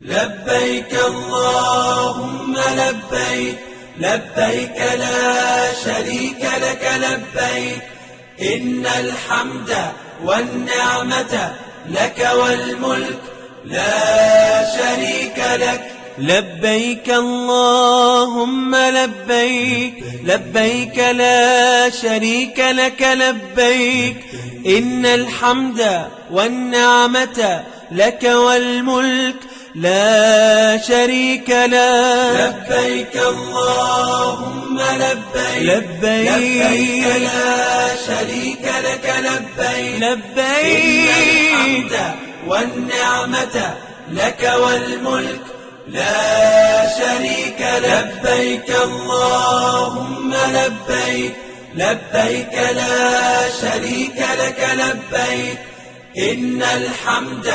لبيك اللهم لبيك، لبيك لا شريك لك لبيك، إن الحمد والنعمة لك والملك لا شريك لك. لبيك اللهم لبيك، لبيك لا شريك لك لبيك، إن الحمد والنعمة لك والملك لا شريك لك. لبيك اللهم لبيك، لبيك لا شريك لك لبيك، لبيك إن الحمد والنعمة لك والملك لا شريك لك. لبيك اللهم لبيك، لبيك لا شريك لك لبيك، إن الحمد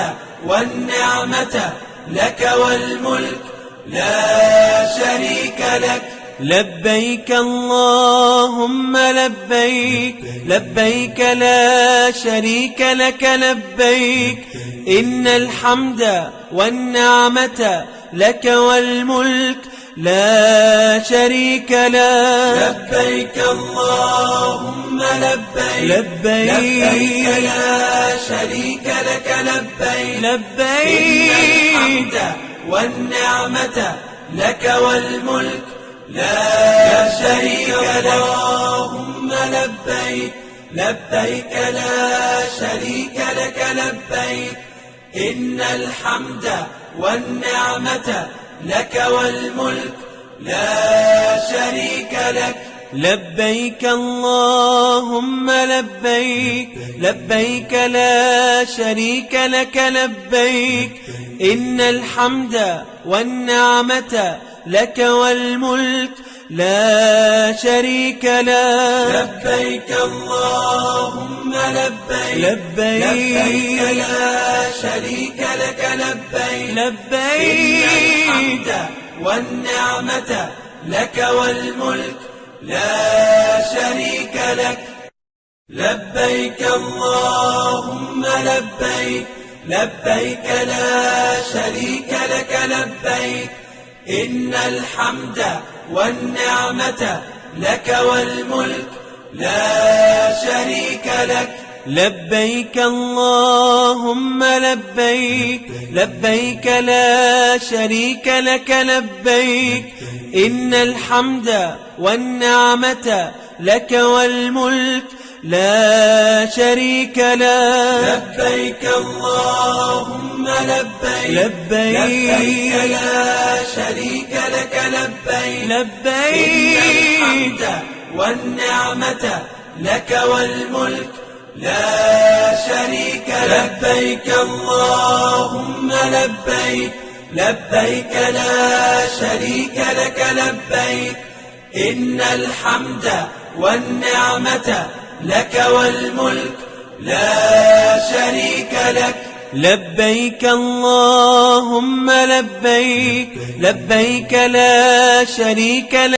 والنعمة لك والملك لا شريك لك. لبيك اللهم لبيك، لبيك لا شريك لك لبيك، إن الحمد والنعمة لك والملك لا شريك لك. لبيك اللهم لبيك، لبيك لا شريك لك لبيك، لبيك إن الحمد والنعمة لك والملك لا شريك لك. اللهم لبيك، لبيك لا شريك لك لبيك، إن الحمد والنعمة لك والملك لا شريك لك. لبيك اللهم لبيك، لبيك لا شريك لك لبيك، إن الحمد والنعمة لك والملك لا شريك لك. لبيك اللهم لبيك، لبيك لا شريك لك لبيك، لبيك إن الحمد والنعمة لك والملك لا شريك لك. لبيك اللهم لبيك، لبيك لا شريك لك لبيك، إن الحمد والنعمة لك والملك لا شريك لك. لبيك اللهم لبيك، لبيك لا شريك لك لبيك، إن الحمد والنعمة لك والملك لا شريك لك. لبيك اللهم لبيك، لبيك لا شريك لك لبيك، لبيك إن الحمد والنعمة لك والملك لا شريك لك. لبيك اللهم لبيك، لبيك لا شريك لك لبيك، إن الحمد والنعمة لك والملك لا شريك لك. لبيك اللهم لبيك، لبيك لا شريك لك